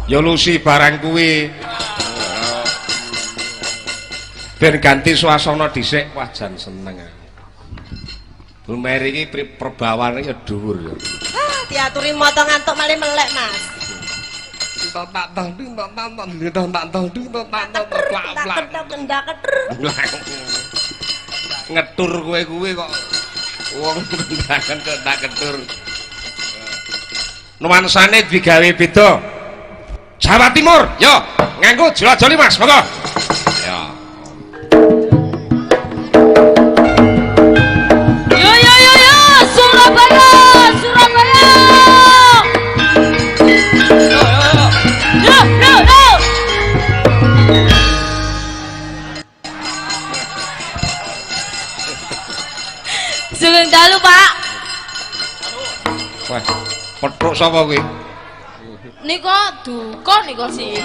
Ya lusi barang kuwi. Ben ganti suasana dhisik, wah jan seneng. Bu Meri iki perbawane ya dhuwur ya. Diaturi moto ngantuk malih melek, Mas. Ngetur kowe kuwi kok wong kendak ketur. Nuansane digawe beda. Jawa Timur, yo nganggo jolo-joli Mas, monggo. Ya. Yo, Surabaya. Yo. Sugeng dalu, Pak. Wah, petruk sapa kuwi? Nika duka nika sih.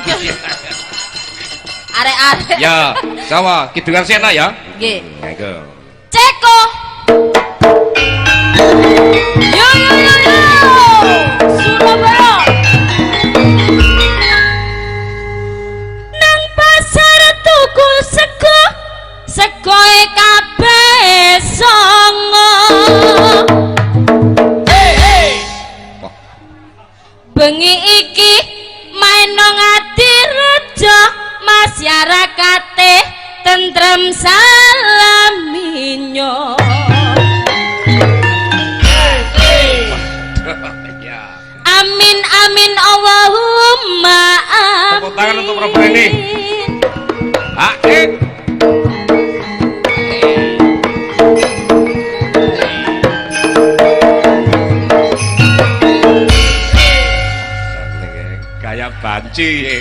Arek-arek. Ya, Jawa, kidungan sena ya. Nggih. Monggo. Ceko. Yo. Surabaya. Nang pasar tuku segoe kabeh songo. Bengi iki main nang Adirejo masyarakate tentrem salaminyo. Amin Allahumma amin. Tepuk tangan untuk Prabu ini. Amin. Kayak banci.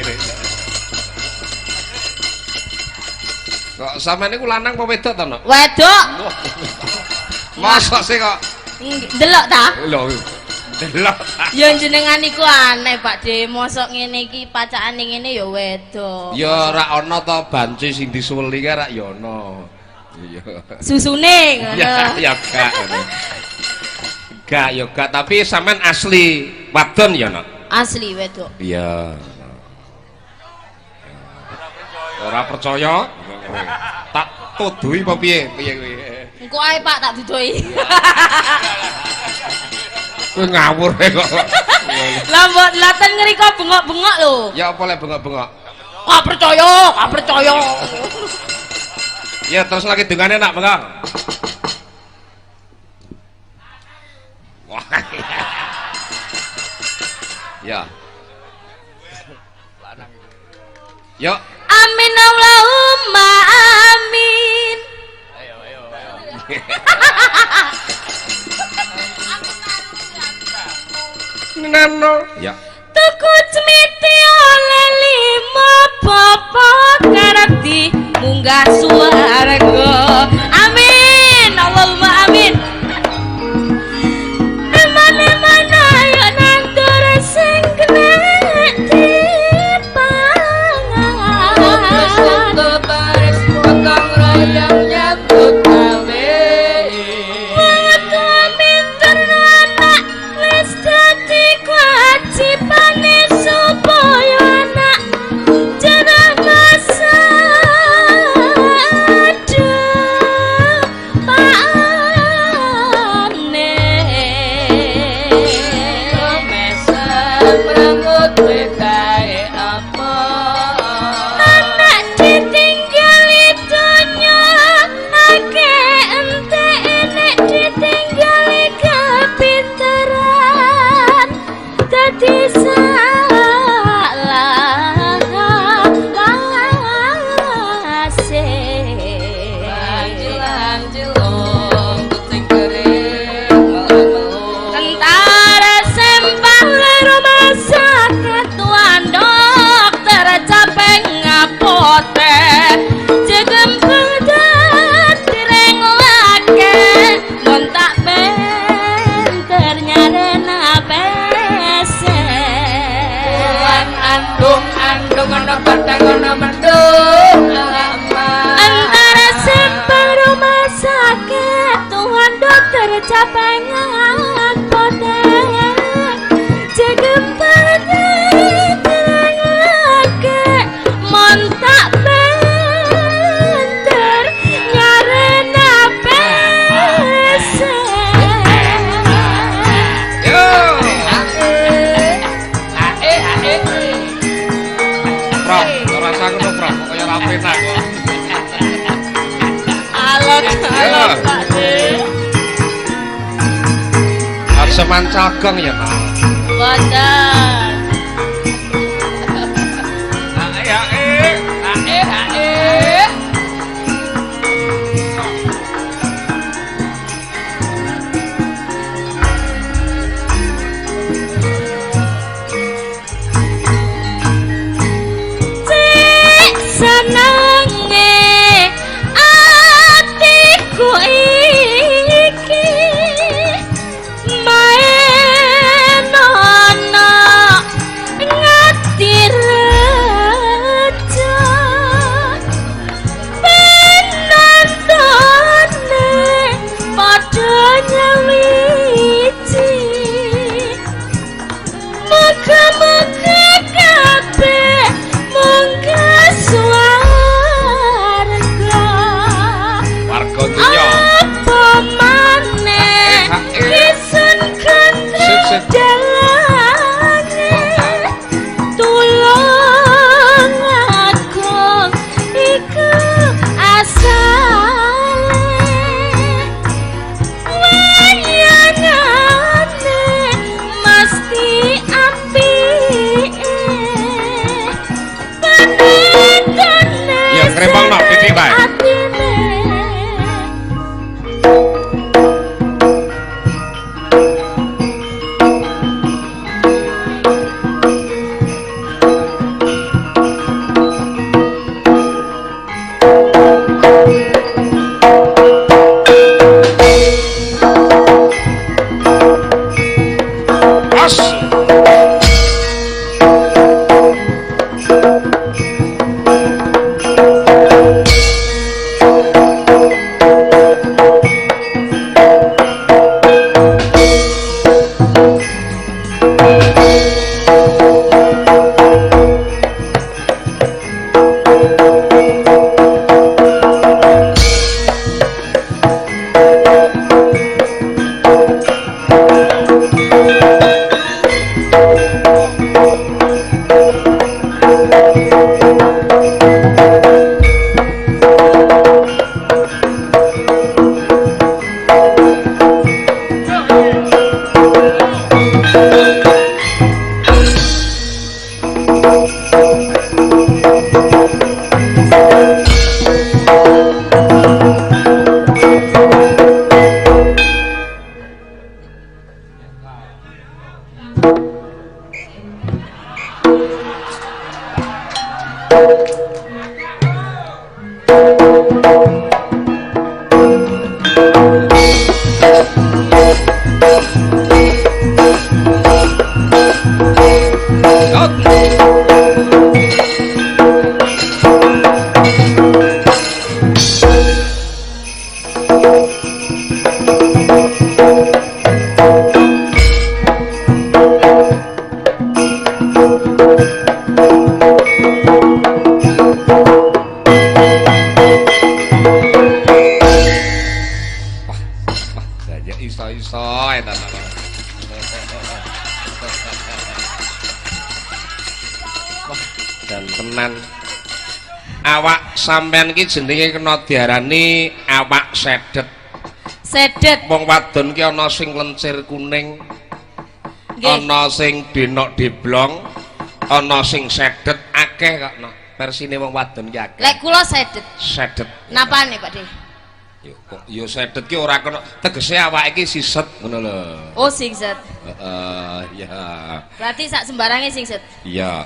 Kok sampeyan niku lanang apa wedok to, Nok? Wedok. Masa sih kok Delok ta? lho. Delok. Ya jenengan iku aneh, Pak De. Mosok ngene iki pacakane ngene ya wedok. Ya ora ana to banci sing disuweli ka rak ya ana. Iya. Susune ngono. Ya gak. Gak ya gak, tapi sampean asli wadon ya, Nok. Asli wedok. Iya. Ora percaya? Tak tuduhi apa piye? Piye kuwi? Engko ae Pak tak dudoi. Kowe ngawur kok. Lah ten ngriko bengok-bengok lho. Ya apa lek bengok-bengok? Gak percaya. Ya terus lagi dengane nak bengok. Wah. Ya. Yo. Amin Allahumma amin. Ayo. Nano. Ya. Tuku cemiti oleh 5 popo karep di munggah swarga. Amin Allahumma amin. Eman-eman ayo nandur sing kena dipangan. Baris potong royong nyambut gawe. Minter anak wis dadi kewajibane supaya anak jeneng masa pane. Mesa pranggut wekae apa? Anak ditinggali donya akeh entek enek ditinggali kepinteran dadi salah asih anjil kucing kering tentara sempah rumah sakit tuan dokter capek ngapote jegem pedat direng lake montak benter nyarena bese andung ana padang ana mendung antara sempah rumah sakit tuan dokter capek ngapote jegem pedat direng mancal gong ya ta. Boten. Sampeyan iki jenenge kena diarani awak sedet. Sedet. Wong wadon ki ana sing lencir kuning. Ana sing benok deblong, ana sing sedet akeh kok no. Versine wong wadon ki akeh. Lek kula sedet. Sedet. Napane, Pak De? Yo kok yo sedet ki ora kena tegese awake iki siset ngono lho. Oh, singset. Ya. Berarti sak sembarange singset. Iya,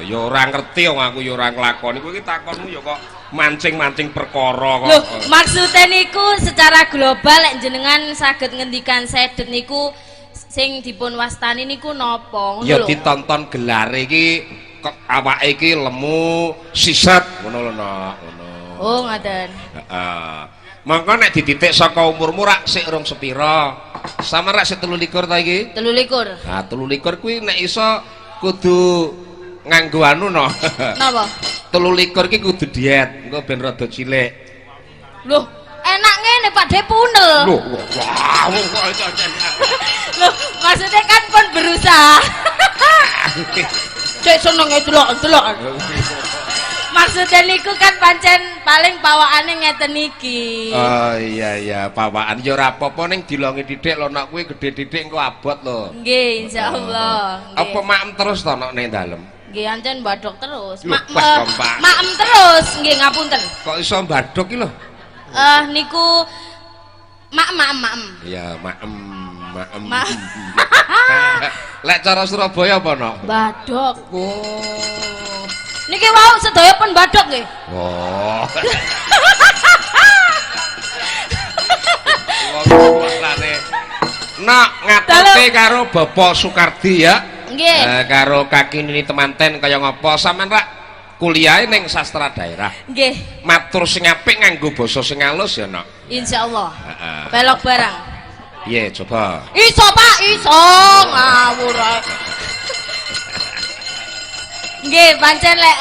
yo ora ngerti wong aku yo ora nglakoni. Kowe iki takonmu yo kok mancing-mancing perkara kok. Lho, maksudnya niku secara global lek jenengan saged ngendikan sedet niku sing dipun wastani niku napa ngono lho. Ya ditonton gelare iki kok awake iki lemu siset ngono lho ngono. Oh, ngoten. Heeh. Mongko nek dititik saka umurmu rak sik rong sepira. Sama rak sik 23 ta iki? 23. Nah, 23 kuwi nek iso kudu nganggo anu no. Napa? 23 iki kudu diet, engko ben rada cilik. Loh, enak ngene Pak De punel. Loh, wah. Loh, maksudnya kan pun berusaha. Cek seneng delok-delok. maksudnya niku kan pancen paling pawakane ngeten iki. Oh iya pawaan ya ora apa-apa ning dilongi titik lho nek kuwi gedhe titik engko abot lho. Nggih, insyaallah. Apa maem terus to nek ning dalem? Nggih, ancen badhok terus. Loh, wah, kompak. Maem terus, nggih ngapunten. Kok iso badhok ki lho? Niku maem. Iya, maem. Ma- Lek cara Surabaya apa no? Badhok. Oh. Niki wau sedaya pun badhok nggih. Oh. Nak ngatoke karo Bapak Sukardi ya. Nggih. Karo Kaki Nini Temanten kaya ngapa sampean rak kuliahe ning sastra daerah. Nggih. Matur sing apik nganggo basa sing halus ya, Nok. Insyaallah. Heeh. Pelok barang. Iya, coba. Iso Pak, iso ngawur ae. Nggih, pancen lek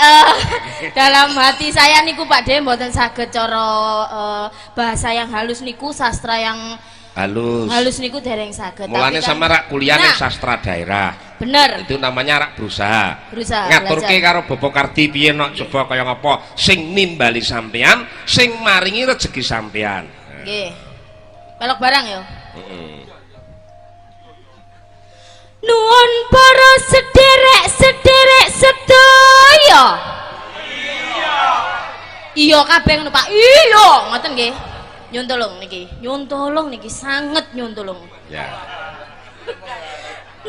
dalam hati saya niku Pak De mboten saged cara bahasa yang halus niku sastra yang halus niku dereng saged. Mulane sama rak kuliah ning sastra daerah. Bener. Itu namanya rak berusaha. belajar. Ngaturke karo Bapak Kardi piye nok coba kaya ngapa sing nimbali sampean, sing maringi rezeki sampean. Nggih. Pelok barang ya. Nuwun para sederek sedaya. Iya kabeh ngono Pak. Iya, ngoten nggih. Nyun tolong niki sanget nyun tolong. Ya.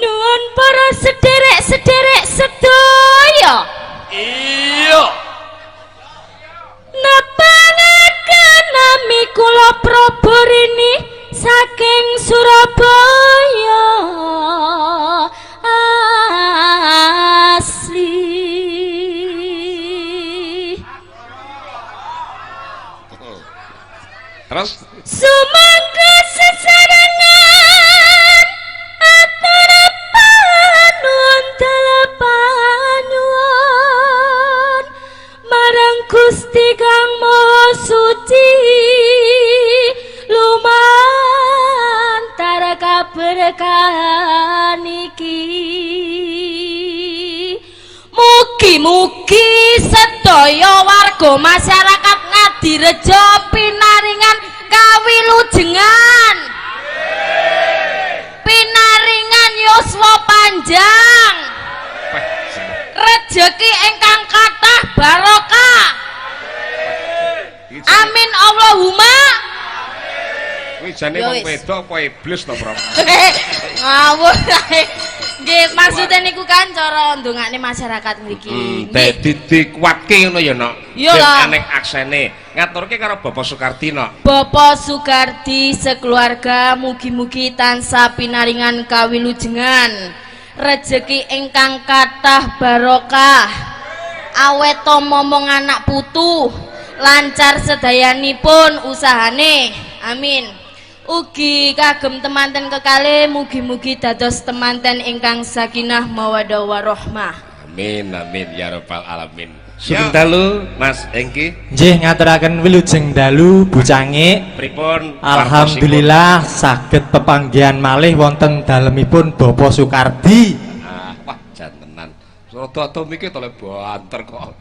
Nuwun para sederek sedaya. Iya. Napangaken nami kula Prabarini saking Surabaya asli. Terus Sumangga sesarengan antara panuwun telepanyuwun marang Gusti Kang Maha Suci lumantar kaberkahan iki. Mugi-mugi sedaya warga masyarakat Ngadirejo pinaringan kawilujengan, pinaringan yuswa panjang, rejeki ingkang kathah barokah. Amin Allahumma. kuwi jane wong wedok apa iblis to, Bro? Ngawur ae. Nggih, maksude niku kan cara ndongakne masyarakat mriki. Dadi dikuatke ngono ya, Nok. Iya lah. Ning aksene ngaturke karo Bapak Sukardi, Nok. Bapak Sukardi sekeluarga mugi-mugi tansah pinaringan kawilujengan, rejeki ingkang kathah barokah, awet to momong anak putu, lancar sedayanipun usahane. Amin. Ugi kagem temanten kekalih mugi-mugi dados temanten ingkang sakinah mawaddah warahmah. Amin amin ya rabbal alamin. Sugeng dalu Mas Engki. Nggih ngaturaken wilujeng dalu Bucange. Pripun? Alhamdulillah saged pepanggihan malih wonten dalemipun Bapak Sukardi. Wah jantenan. Rada miki to le banter kok.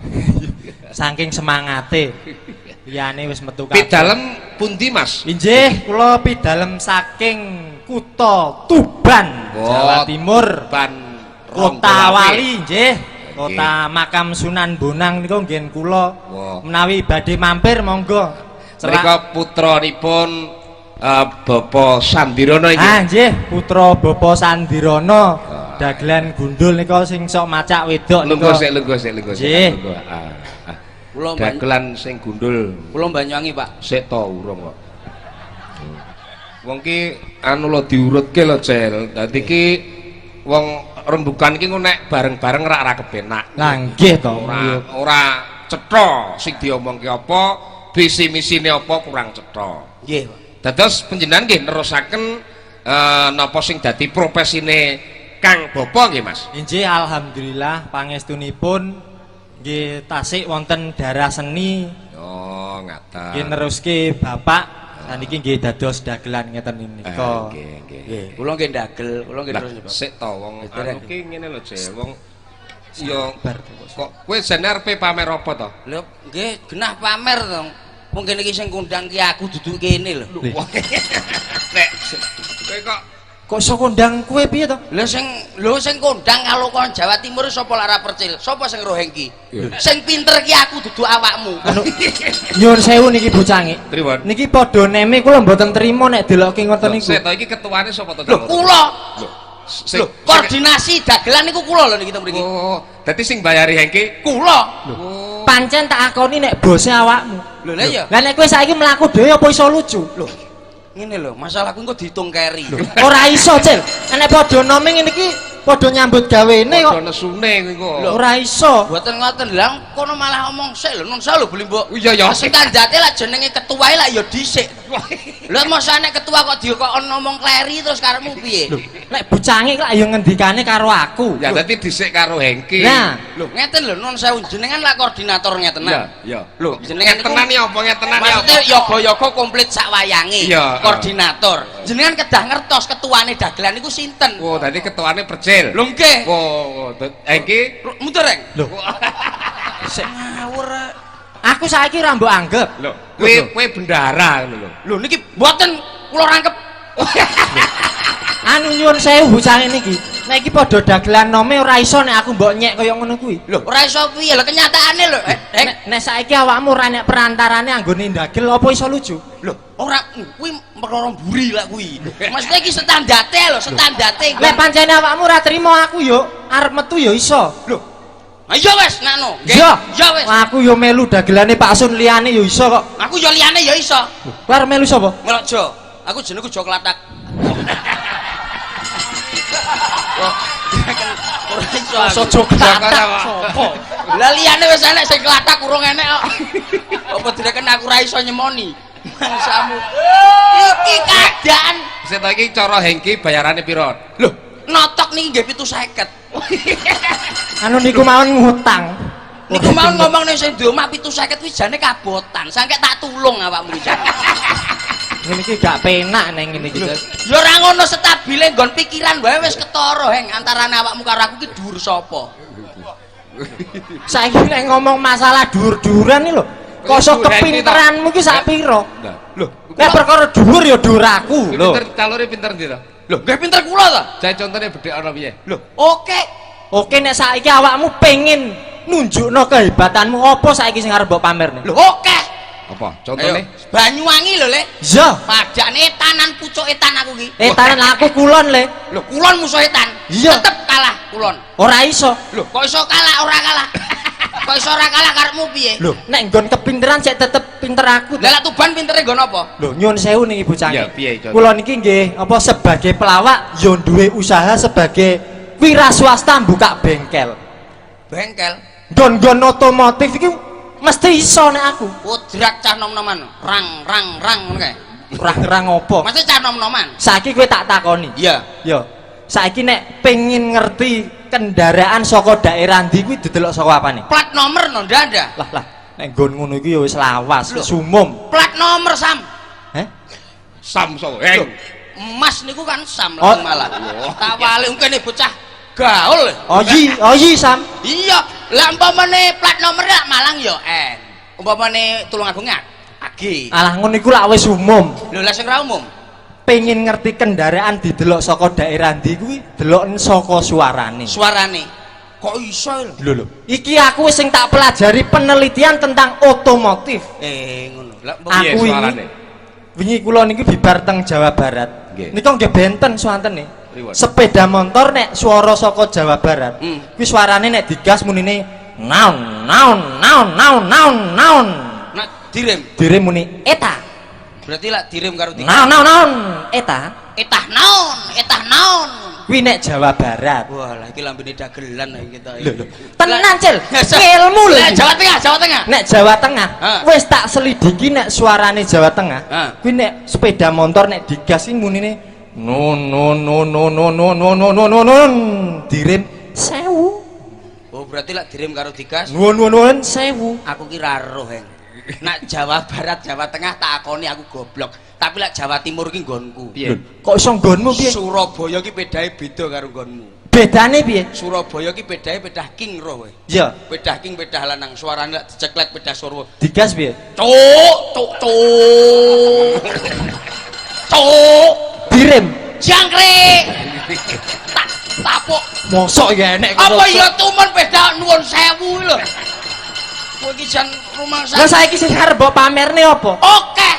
Saking semangate. Liyane wis metu kabeh. Pidalem pundi Mas? Inggih, kula pidalem saking kutha Tuban, Jawa Timur. Tuban Kota Wali nggih. Kota Makam Sunan Bonang niku nggih kula. Menawi badhe mampir monggo. Menika putranipun Bapak Sandirana iki. Nggih, putra Bapak Sandirana. Dagelan gundul nika sing sok macak wedok nika. Lungguh sik. Nggih. Kula dagelan sing gundul. Kula Banyuwangi, Pak. Sik to urung kok. Wong ki anu lho diurutke lho, Cel. Dadi ki wong rembugan iki nek bareng-bareng ora kepenak. Lah nggih to. Ora cetha sing diomongke apa, visi misine apa kurang cetha. Nggih, Pak. Dados panjenengan nggih nerusaken napa sing dadi profesine Kang Bapa nggih, Mas? Inggih, alhamdulillah pangestunipun nggih tasik wonten darah seni. Oh, ngaten. Nggih neruske Bapak saniki nggih dados dagelan ngeten menika. Nggih. Kula nggih ndagel, kula nggih terus, Pak. Sik to wong anu ki ngene lho, Je. Wong Yo kok kowe jane arepe pamer apa to? Lho, nggih genah pamer to. Wong kene iki sing kondang ki aku duduk kene lho. Nek kowe kok iso kondang kowe piye to? Lho sing kondang kalau kon Jawa Timur sapa lara percil? Sapa sing roh hengki? Sing pinter ki aku duduk awakmu. Nyuwun sewu niki bocah nggih. Pripun? Niki padha neme kula mboten trima nek delokke ngoten niku. Sik to iki ketuane sapa to? Lho, kula. Sing Koordinasi dagelan niku kula lho niki teng mriki. Oh, dadi sing bayari Hengki Kula. Oh. Pancen tak akoni nek bose awakmu. Lho lha iya. Lah nek kowe saiki mlaku dhewe apa iso lucu? Lho. Ngene lho, masalahku engko diitung keri. Ora iso, Cil. Nek padha nome ngene iki padha nyambut gawene kok. Padha nesune kuwi kok. Ora iso. Mboten ngoten lah, kono malah ngomong sik lho, nun lho beli mbok. Iya ya. Sing kandhate lah jenenge ketuae lah ya dhisik. Lha mosok nek ketua kok dikon ngomong kleri terus karepmu piye? Nek bocange lak ya ngendikane karo aku. Ya dadi dhisik karo Hengki. Nah, Lho ngeten lho nun sewu jenengan lah koordinator ngetenan. Ya. Lho jenengan Ngetenan ya apa ngetenan ya? maksudnya yoga-yoga komplit sak wayange. Iya. Koordinator. Jenengan kedah ngertos ketuane dagelan niku sinten? Oh, dadi ketuane Percil. Lho nggih. Oh, Hengki Muter reng. lho. Sik ngawur. Aku saiki ora mbok anggap. lho, kowe bendara ngono lho. Lho niki mboten kula rangkep. Anu nyuwun sewu bocah niki. Nek iki padha dagelan nome ora iso nek aku mbok nyek kaya ngono kuwi. Lho ora iso piye lho kenyataane lho. Nek saiki awakmu ora nek perantarane anggone ndagel apa iso lucu? Lho ora kuwi perkara mburi lah kuwi. Maksudnya iki standarte lho, standarte. Nek pancene awakmu ora trima aku yo arep metu yo iso. Lho. Ayo wes nakno. Iya. Ya wes. Aku yo melu dagelane Pak Sun liyane yo iso kok. Aku yo liyane yo iso. Kowe arep melu sapa? Melok Jo. Aku jenengku Jo Klatak. Ora iso. Jo Klatak sapa? Lah liyane wis enek sing Klatak urung enek kok. Apa direken aku ora iso nyemoni. Mangsamu. Iki keadaan. Sik to iki cara Hengki bayarane piro? Lho, notok niki nggih 750. Anu niku mawon ngutang. Niku mau ngomong nek sing diomah 750 kuwi jane kabotan. Sangke tak tulung awakmu iki. Ngene iki gak penak neng ngene iki. Ya ora ngono stabile nggon pikiran wae wis ketara heng antarane awakmu karo aku ki dhuwur sapa. Saiki nek ngomong masalah dhuwur-dhuwuran iki lho. Kosok kepinteranmu ki sak pira? Lho, Nek perkara dhuwur ya dhuwur aku lho. pinter calore pinter ndi to? Lho, nggih pinter kula to. Saya contone bedhek ana piye? Lho, oke. Oke nek saiki awakmu pengen nunjukno kehebatanmu apa saiki sing arep mbok pamerne? Lho, oke. Apa? Contone? Banyuwangi lho, Le. Iya. Padane etanan pucuk etan aku ki. Etanan aku kulon le. Lho, kulon musuh etan. Iya. Tetep kalah kulon. Ora iso. Lho, kok iso kalah ora kalah? Kok iso ora kalah karepmu piye? Lho, nek nggon kepinteran sik tetep pinter aku. Lah lak Tuban pintere nggon apa? Lho, nyuwun sewu niki bocah. Ya, piye, Con? Kula niki nggih apa sebagai pelawak ya duwe usaha sebagai wira swasta buka bengkel. Bengkel. Nggon-nggon otomotif iki mesti iso nek aku. Udrak cah nom-noman. Rang ngono kae. Rang-rang apa? Mesti cah nom-noman. Saiki kowe tak takoni. Iya. Yo. Saiki nek pengin ngerti kendaraan saka daerah ndi kuwi didelok saka apane? Plat nomor no ndak. Lah, nek nggon ngono iki ya wis lawas, wis umum. Plat nomor Sam. Heh? Samso Heng. Emas niku kan Sam Oh. malah. Tak wali kene bocah gaul. Oh yi Sam. Iya, lah umpamane plat nomor lak Malang ya N. Umpamane Tulungagung Ag. Alah ngono iku lak wis umum. Lho lah sing ra umum. Pengen ngerti kendaraan didelok saka daerah ndi kuwi delok saka suarane. Suarane. Kok iso lho? Lho. Iki aku wis sing tak pelajari penelitian tentang otomotif. Ngono. Lah Piye Aku suarane? Wingi kula niki bibar teng Jawa Barat. Nggih. Nika nggih benten swantene. Priwon? Sepeda motor nek swara saka Jawa Barat. Kuwi suarane nek digas munine naon naon naon naon naon naon. nak direm. Direm muni eta. Berarti lak direm karo di. Naon naon naon eta. Etah naon. Kuwi nek Jawa Barat. Wah, lah iki lambene dagelan iki kita. Lho. Tenan, Cil. Biasa. Ilmu lho. Lah iki. Jawa Tengah. Nek Jawa Tengah, Ha. wis tak selidiki nek suarane Jawa Tengah. Ha. Kuwi nek sepeda motor nek digas iki munine non non non non non non non non non non non direm 1000. Oh, berarti lak direm karo digas. Nuwun nuwun 1000. Aku kira roh, Heng. Nak Jawa Barat, Jawa Tengah tak akoni aku goblok. Tapi lak Jawa Timur ki nggonku. Piye? Kok iso nggonmu piye? Surabaya ki pedae beda karo nggonmu. Bedane piye? Surabaya ki bedahe bedah king roh kowe. Iya. Bedah king bedah lanang, suarane lak diceklek bedah Surwa. Digas piye? Cuk. Cuk. Direm. Jangkrik. Tapuk. Mosok ya enek Apa ya tumen beda nuwun sewu lho. Kowe iki jan rumangsa. Lah saiki sing arep mbok pamerne apa? Oke.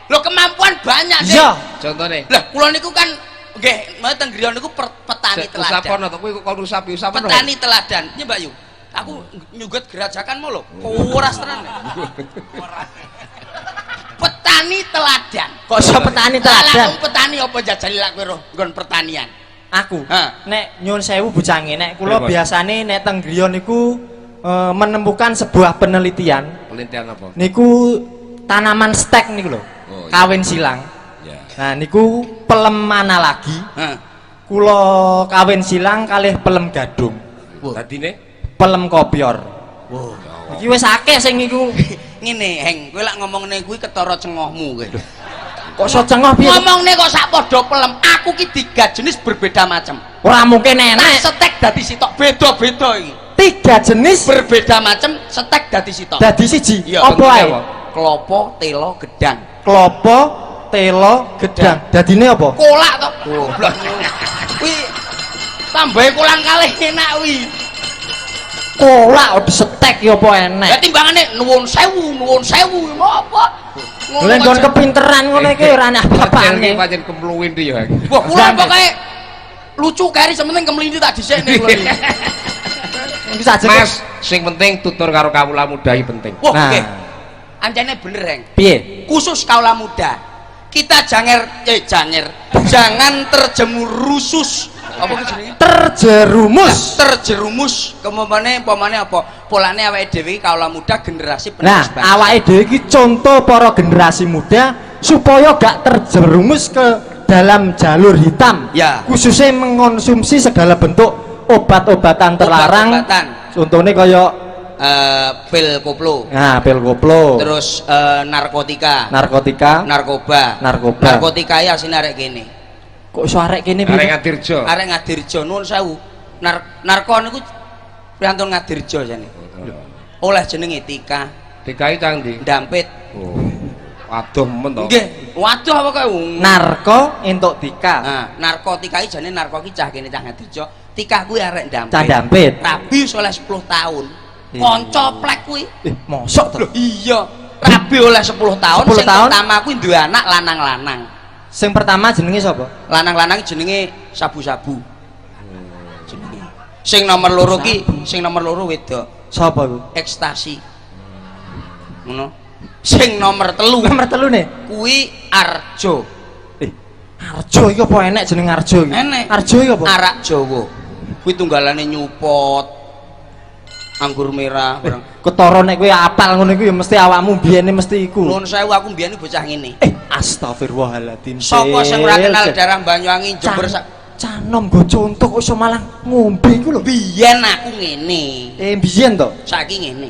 Lho kemampuan banyak sih. Iya. Contone. Lah kula niku kan nggih, mboten griya niku petani teladan. Usapono to kowe kok usapi usapono. Petani teladan. Iya Mbak Yu. Aku nyugut gerajakanmu lho. Kuras tenan. Petani teladan. Kok iso petani teladan? Lah petani apa jajal lak kowe nggon pertanian? Aku. Ha. Nek nyuwun sewu bujange nek kula Pripun? biasane nek teng griya niku menemukan sebuah penelitian Penelitian apa? niku tanaman stek niku lho. Oh, iya. Kawin silang. Ya. Nah niku pelem mana lagi? Hah. Kula kawin silang kalih pelem gadung. Dadine Pelem kopior. Wow. Iki wis akeh sing niku. Ngene, Heng, kowe lak ngomongne kuwi ketara cengohmu kowe. Kok iso cengah piye? Ngomongne kok sak padha pelem. Aku ki 3 jenis berbeda macam. Ora mungkin Tak enek. setek dadi sitok beda-beda iki. 3 jenis Berbeda macam setek dadi sitok. dadi siji. Iya, Apa bentuknya ae? apa? Klopo, telo, gedang. Klopo, telo, gedang. Dadine apa? Kolak to. Goblok. Kuwi tambahe kolang kalih enak kuwi. Kolak disetek ya apa enek? Ya timbangane nuwun sewu apa? Lha nggon kepinteran ngono iki ora ana Iki apa-apane. pancen kemluwin iki ya. Wah, kula pokoke lucu kari sementing kemlinti tak dhisikne kula iki. Iki sajeng. Mas, sing penting tutur karo kawula muda iki penting. Wah, Nah. nggih. Ancene bener, Heng. Piye? Khusus kaula muda. Kita jangan terjemurusus. Apa ku jenenge? Terjerumus. Terjerumus kemamane apa? Polane awake dhewe iki kaula muda generasi Nah, penerus bangsa. awake dhewe iki contoh para generasi muda supaya gak terjerumus ke dalam jalur hitam. Ya. Khususnya mengonsumsi segala bentuk obat-obatan terlarang. Obat-obatan. Contohnya kaya Pil koplo. nah, pil koplo, Terus narkotika. narkotika. Narkoba. Narkoba. Narkotika ya asine arek kene. Kok iso arek kene Arek piye? Ngadirjo. Arek Ngadirjo nuwun sewu. Narko niku priyantun Ngadirjo jane. Oleh jenenge Tika, DKI cang ndi? Dampit. Oh. Waduh men to. Nggih, waduh apa kowe? Narko entuk tika. Nah, narkotika iki jane narko ki cah kene cah Ngadirjo. Tika kuwi arek Dampit. Cah Dampit. Rabi oleh 10 tahun. Iya. Kanca plek kuwi. Mosok to. Loh iya. Rabi oleh 10 tahun. 10 Sing tahun? pertama kuwi duwe anak lanang-lanang. Sing pertama jenenge sapa? Lanang-lanang jenenge sabu-sabu. Jenenge. Sing nomor loro ki, sing nomor loro wedok. Sapa iku? Ekstasi. Ngono. Sing nomor telu Nomor 3 ne. kuwi Arjo. Arjo iki apa enek jeneng Arjo iki? Enek. Arjo iki apa? Arak Jawa. Kuwi tunggalane nyupot. Anggur merah barang. Ketara nek kowe apal ngono iku ya mesti awakmu biyene mesti iku. Nuwun sewu aku mbiyen bocah ngene. Astagfirullahaladzim. Sapa sing ora kenal daerah Banyuwangi Jember sak Canom go contoh kok iso malah ngombe iku lho. biyen aku ngene. Biyen to. Saiki ngene.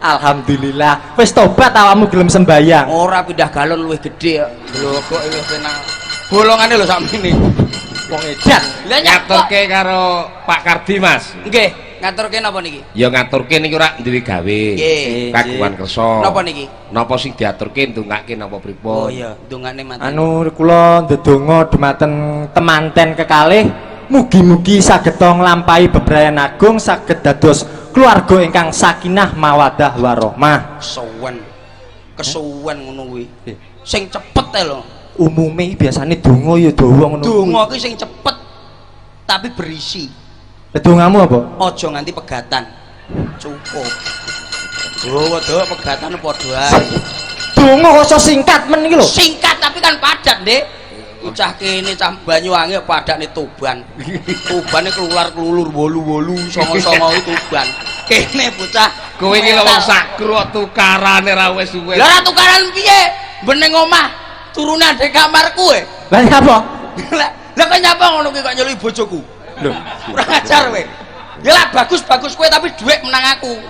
Alhamdulillah wis tobat awakmu gelem sembayang. Ora pindah galon luwih gedhe lho kok luwih penak. Bolongane lho sakmene. Wong edan. Lah nyatur Ngaturke karo Pak Kardi, Mas. nggih, ngaturke napa niki? Ya ngaturke niku ora duwe gawe. Nggih. Kagungan kersa. Napa niki? Napa sing diaturke ndongake napa pripun? Oh iya, dongane mati. Anu kula ndedonga dumateng temanten kekalih mugi-mugi saged nglampahi bebrayan agung saged dados keluarga ingkang sakinah mawaddah warahmah. Kesuwen ngono kuwi. Sing cepet ae lho. Umume biasane donga ya dawa ngono. Donga kuwi sing cepet tapi berisi. Dongamu apa? Aja nganti pegatan. Cukup. Dawa pegatan padha ae. Donga kok iso singkat men iki lho. Singkat tapi kan padat, Dik. Ucah kene cah Banyuwangi padakne Tuban. Tubane kelular-kelulur wolu-wolu songo-songo Tuban. Kene bocah Kowe iki lho wong sakru kok tukarane ra wis suwe. Lah ora tukaran piye? Beneng omah turunan di kamarku kowe. Lah apa? Lah kok nyapa ngono ki kok nyelui bojoku? Lho, kurang ajar kowe. Ya lah bagus-bagus kowe tapi dhuwit menang aku.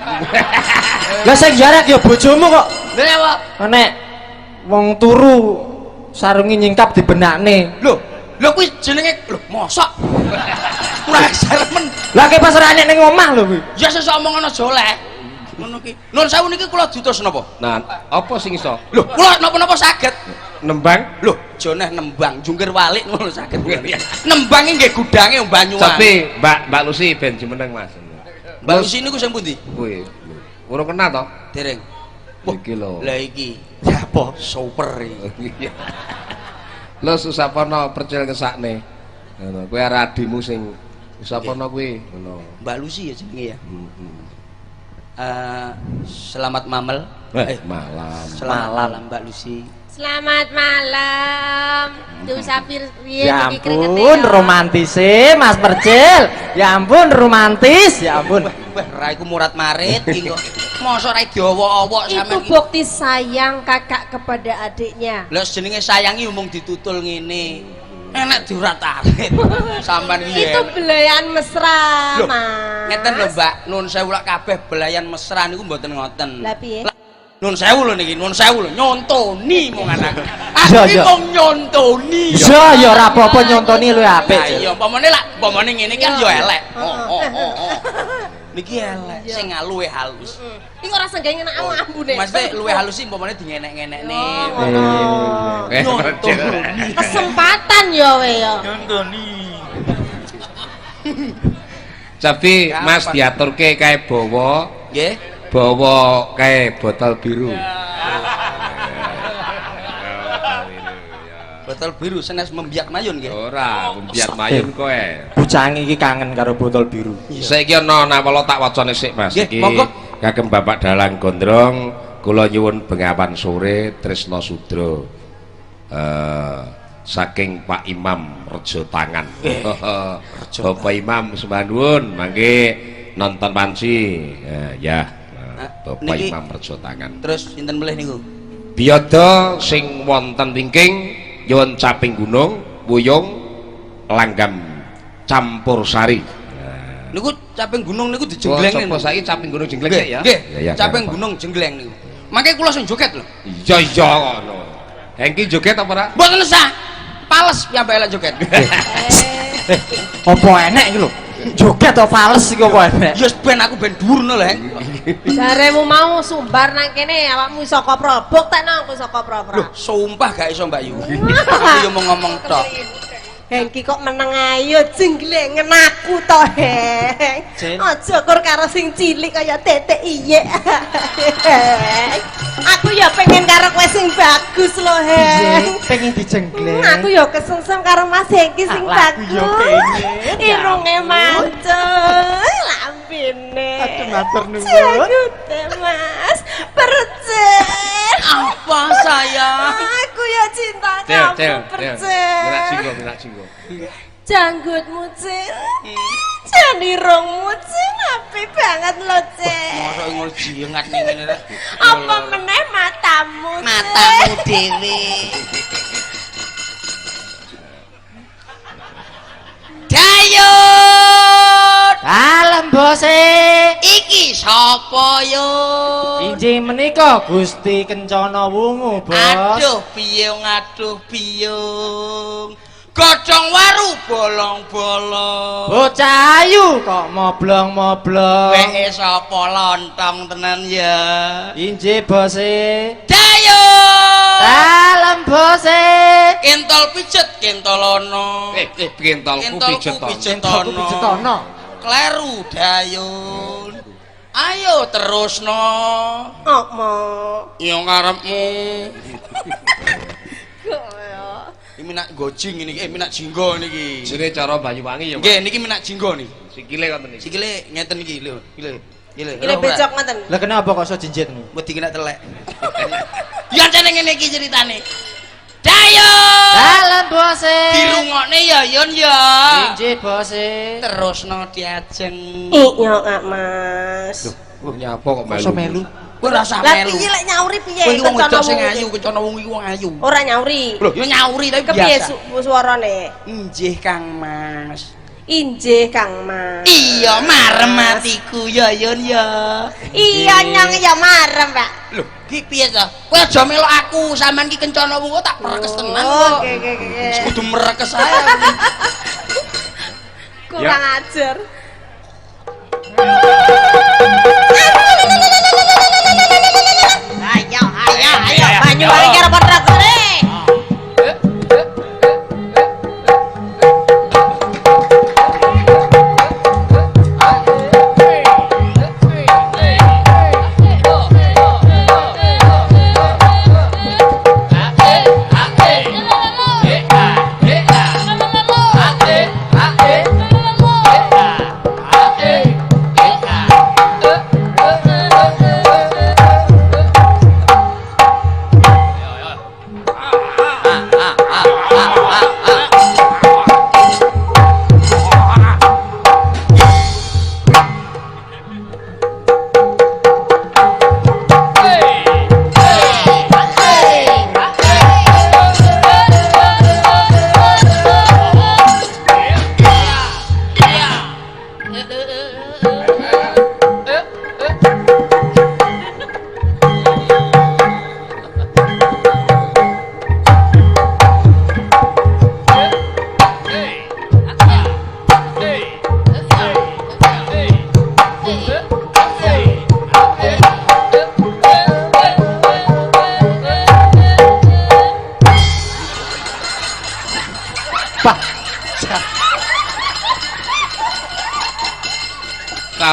Lah sing jarak ya bojomu kok. Lha apa? Nek wong turu sarungi nyingkap dibenakne. Lho kuwi jenenge lho mosok. Ora saremen. Lah ki pas ora enek ning omah lho kuwi. Ya sesuk omongan aja oleh. Ngono ki. Nun sewu niki kula diutus napa? Nah, apa sing iso? Lho, kula napa-napa saged. Nembang? Lho, aja neh nembang, jungkir walik ngono saged. Nembange nggih gudange Banyuwangi. Tapi Mbak Lucy ben jumeneng Mas. Mbak Lucy niku sing pundi? Kuwi. Urung kenal to? Dereng. Iki lho. Lah iki. Apa super iki. Lho Susapana percil kesakne. Ngono, kowe arek adimu sing Susapana kuwi ngono. Mbak Lucy ya jenenge ya. Selamat mamel. Malam. Selamat malam Mbak Lucy. Selamat malam. Duh sapir riyen Ya iki kringete. ampun romantise Mas Percil. Ya ampun romantis, ya ampun. Wah, ra iku murat marit iki kok. Mosok ra diowok-owok Itu sampean iki. bukti sayang kakak kepada adiknya. Lah jenenge sayangi umung ditutul ngene. Enak diurat-arit. Sampean iki. Itu belayan mesra, Loh, Mas. ngeten lho Mbak, nun sewu lak kabeh belayan mesra niku mboten ngoten. Lah piye? Nun sewu lho niki, nun sewu lho nyontoni mong anak. Iya, Aku iya. mong nyontoni. Iya ya ora apa-apa nyontoni luwih apik. Lah iya, umpamane ngene kan yo elek. Oh. Niki elek, sing luwih halus. Iku ora senggeng enak ambune. Maksudnya luwih halus sih umpamane dingenek-ngenekne. Nyontoni. Kesempatan ya we ya. Tapi Mas diaturke kae bawa Nggih. bawa kae botol biru. Botol biru senes membiak mayun nggih. Ora, biar mayun kowe. Bocah iki kangen karo botol biru. Saiki ana nawala tak wacane sik Mas. Nggih, Iki monggo. kagem Bapak Dalang Gondrong kula nyuwun bengawan sore Tresna Sudra. Saking Pak Imam Rejo Tangan. Bapak Imam sembah nuwun mangke nonton panci. Ya. Bapak niki- Imam Rejo Tangan. Terus sinten melih niku? Biyada sing wonten wingking nyuwun caping gunung, wuyung, langgam campur sari. Niku caping gunung niku dijenggleng Sapa niku. saiki caping gunung jenggleng sik ya? Nggih, Ya, caping gampang. gunung jenggleng niku. Mangke kula sing joget lho. Iya ngono. Hengki joget apa ora? Mboten sah. Pales piyambake lek joget. Apa enek iki lho? Joget to fales iki apa enek? Ya ben aku ben dhuwurno lho, Heng. Jaremu mau sumbar nang kene awakmu saka Probok tak nang aku saka Loh, Probok. sumpah gak iso Mbak Yu. Aku yo mau ngomong tok. Hengki kok meneng ayo jengglengen aku to, Heng. Jen. Aja kur karo sing cilik kaya tetek iye. Aku ya pengen karo kowe sing bagus lho, Heng. Pengen dijenggleng. Aku ya kesungsem karo Mas Hengki sing Lah, aku ya bagus. pengen. Irunge mancung, lambene. Aduh, matur nuwun. Jagute Mas, percet. Apa sayang? Aku ya cinta Cel, kamu, cel, percet. Minak jinggo. Janggutmu, Cil. Janirungmu, Cil. Apik banget lho, Cil. Mosok ngono jengat ning ngene rek. Apa meneh matamu, Cil? Matamu dhewe. Dayut. Dalem bose. Iki sapa yo? Injih menika Gusti Kencana Wungu, Bos. Aduh piyung. Gocong waru bolong-bolong. Bocah ayu kok moblong-moblong. Wehe sapa lontong tenan ya. Injih bose. Dayut. Dalem bose. Kentol pijet kentolono. Pentolku pijet to. Pijetono. Jetono. Kleru Dayun. Ayo terusno. Okmo. Yo ngarepmu. Kok ya? Iki minak gojing ini, minak jinggo niki. Jere cara Banyuwangi ya, Mas. Nggih, niki minak jinggo niki. Sikile konten iki. Sikile ngeten iki lho. Iki Ini becok ngoten. Lah kenapa kok iso jinjit niku? Wedi kena telek. Ya jane ngene iki ceritane. Dayo. Dalem bose. Dirungokne ya Yun ya. Injih bose. Terusno diajeng. Iya, Kak Mas. Nyapa kok melu? Iso melu. Kowe ora usah Lah melu. piye lek nyauri piye? Kowe iki wong wedok sing Kencana ayu, wong kencana wong iki wong ayu. iki. Ora nyauri. Lho, yo nyauri tapi Kepiye biasa. suarane? Injih Kang Mas. Injih Kang Mas. Iya, marem atiku ya Yun ya. Iya nyong ya marem, Pak. Lho, ki piye to? Kowe aja melok aku, sampean ki kencana wong tak merekes tenan kok. Oke. Kudu merekes saya. Kurang ajar. Ayo, Banyuwangi karo Ponorogo.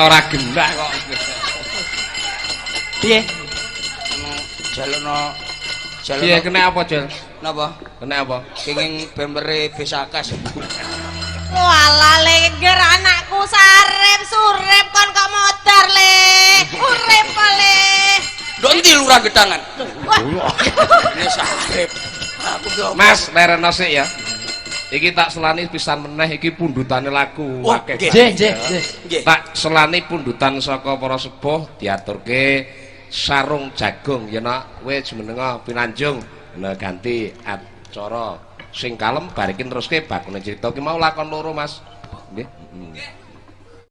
Ora gendah kok. Piye? Jalono. Piye kena apa, Jol? Napa? Kena apa? Kenging bembere besakas. Walah lengger anakku sarep surep kon kok modar le. Urip le. Dondi lurah gedangan. Ini sarep. Aku yo. Mas, lereno sik ya. Iki tak selani pisan meneh iki pundutane lagu akeh. Nggih. Tak selani pundutan saka para sepuh diaturke sarung jagung ya nak kowe jumenenga pinanjung ganti acara sing kalem barikin teruske bakune crita ki mau lakon loro Mas. Nggih.